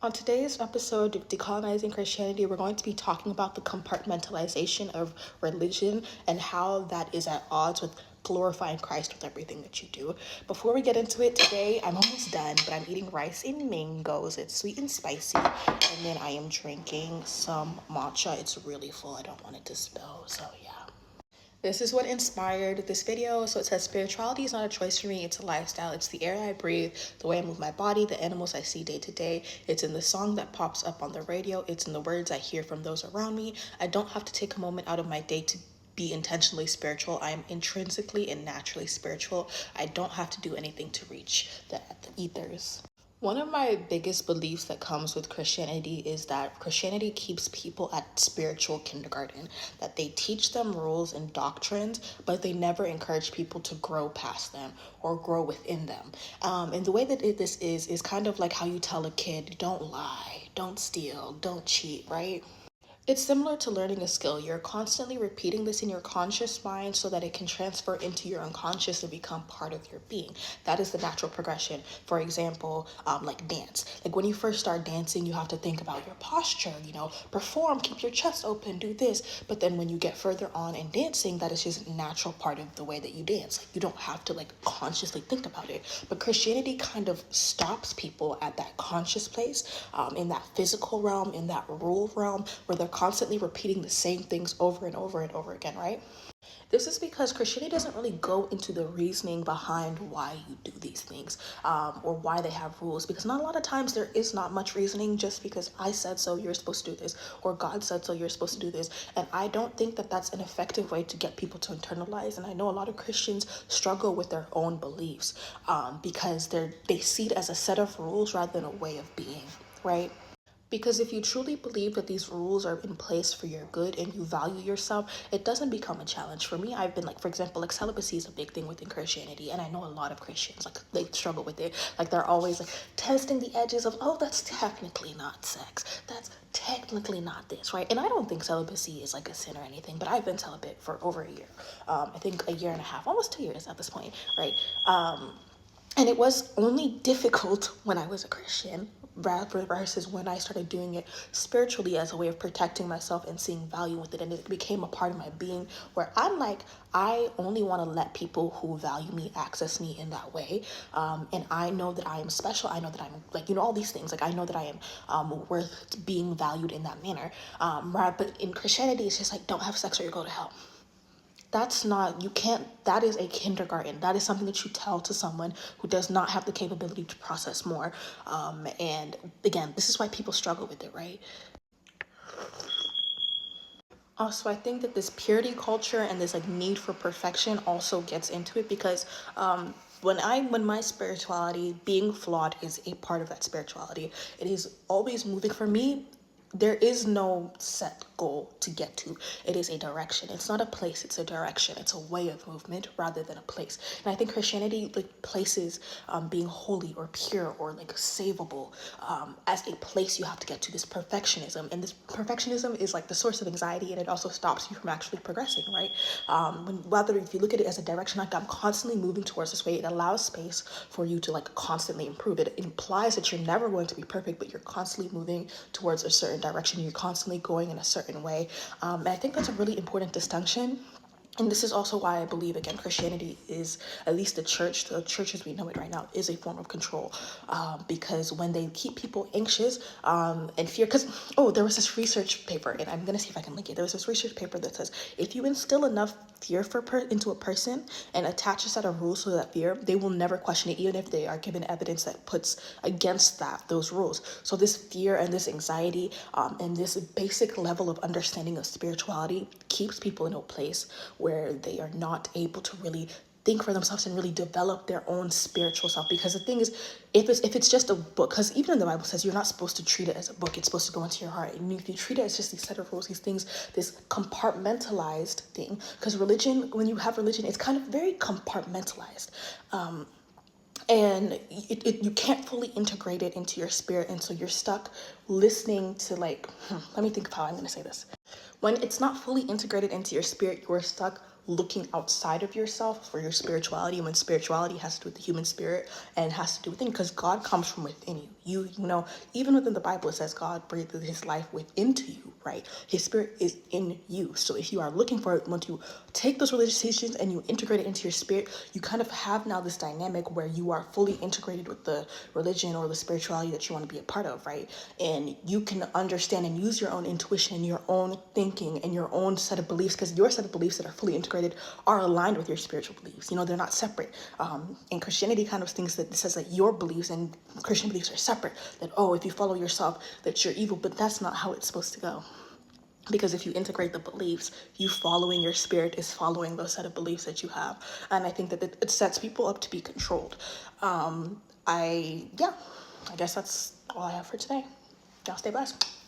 On today's episode of Decolonizing Christianity, we're going to be talking about the compartmentalization of religion and how that is at odds with glorifying Christ with everything that you do. Before we get into it today, I'm almost done, but I'm eating rice and mangoes. It's sweet and spicy. And then I am drinking some matcha. It's really full. I don't want it to spill, so yeah. This is what inspired this video. So it says, spirituality is not a choice for me, it's a lifestyle. It's the air I breathe, the way I move my body, the animals I see day to day. It's in the song that pops up on the radio. It's in the words I hear from those around me. I don't have to take a moment out of my day to be intentionally spiritual. I am intrinsically and naturally spiritual. I don't have to do anything to reach the ethers. One of my biggest beliefs that comes with Christianity is that Christianity keeps people at spiritual kindergarten, that they teach them rules and doctrines, but they never encourage people to grow past them or grow within them. And the way that this is kind of like how you tell a kid, don't lie, don't steal, don't cheat, right? It's similar to learning a skill. You're constantly repeating this in your conscious mind so that it can transfer into your unconscious and become part of your being. That is the natural progression. For example, like dance. Like when you first start dancing, you have to think about your posture, perform, keep your chest open, do this. But then when you get further on in dancing, that is just a natural part of the way that you dance. Like you don't have to consciously think about it. But Christianity kind of stops people at that conscious place, in that physical realm, in that rule realm, where they're constantly repeating the same things over and over and over again, right? This is because Christianity doesn't really go into the reasoning behind why you do these things, or why they have rules, because not a lot of times there is not much reasoning. Just because I said so, you're supposed to do this, or God said so, you're supposed to do this. And I don't think that that's an effective way to get people to internalize. And I know a lot of Christians struggle with their own beliefs, because they see it as a set of rules rather than a way of being, right? Because if you truly believe that these rules are in place for your good and you value yourself, it doesn't become a challenge. For me, I've been for example, celibacy is a big thing within Christianity. And I know a lot of Christians, they struggle with it. They're always testing the edges of, oh, that's technically not sex. That's technically not this, right? And I don't think celibacy is a sin or anything, but I've been celibate for over a year. I think a year and a half, almost 2 years at this point, right? And it was only difficult when I was a Christian versus when I started doing it spiritually as a way of protecting myself and seeing value with it. And it became a part of my being where I only want to let people who value me access me in that way. And I know that I am special. I know that I'm all these things. I know that I am worth being valued in that manner. But in Christianity, it's just don't have sex or you go to hell. That's not, you can't, that is a kindergarten. That is something that you tell to someone who does not have the capability to process more. And again, this is why people struggle with it, right? Also, I think that this purity culture and this need for perfection also gets into it, because when my spirituality being flawed is a part of that spirituality, it is always moving for me. There is no set goal to get to. It is a direction. It's not a place, it's a direction. It's a way of movement rather than a place. And I think Christianity places being holy or pure or savable as a place you have to get to, this perfectionism. And this perfectionism is the source of anxiety, and it also stops you from actually progressing, right? Whether if you look at it as a direction, I'm constantly moving towards this way, it allows space for you to constantly improve. It implies that you're never going to be perfect, but you're constantly moving towards a certain direction. You're constantly going in a certain way. And I think that's a really important distinction. And this is also why I believe, again, Christianity is, at least the church as we know it right now, is a form of control. Because when they keep people anxious and fear, because, there was this research paper, and I'm going to see if I can link it. There was this research paper that says, if you instill enough fear into a person and attach a set of rules to that fear, they will never question it, even if they are given evidence that puts against those rules. So this fear and this anxiety and this basic level of understanding of spirituality keeps people in a place where they are not able to really think for themselves and really develop their own spiritual self. Because the thing is, if it's just a book, because even in the Bible says you're not supposed to treat it as a book, it's supposed to go into your heart. And if you treat it as just these set of rules, these things, this compartmentalized thing, because religion, when you have religion, it's kind of very compartmentalized. And you can't fully integrate it into your spirit, and so you're stuck listening to let me think of how I'm going to say this. When it's not fully integrated into your spirit, you're stuck looking outside of yourself for your spirituality, when spirituality has to do with the human spirit and has to do with things, because God comes from within you. Even within the Bible, it says God breathed his life into you, right? His spirit is in you. So if you are looking for it, once you take those religious teachings and you integrate it into your spirit, you kind of have now this dynamic where you are fully integrated with the religion or the spirituality that you want to be a part of, right? And you can understand and use your own intuition and your own thinking and your own set of beliefs, because your set of beliefs that are fully integrated are aligned with your spiritual beliefs. They're not separate. And Christianity kind of thinks that it says that your beliefs and Christian beliefs are separate, that, oh, if you follow yourself, that you're evil, but that's not how it's supposed to go. Because if you integrate the beliefs, you following your spirit is following those set of beliefs that you have. And I think that it sets people up to be controlled. I guess that's all I have for today. Y'all stay blessed.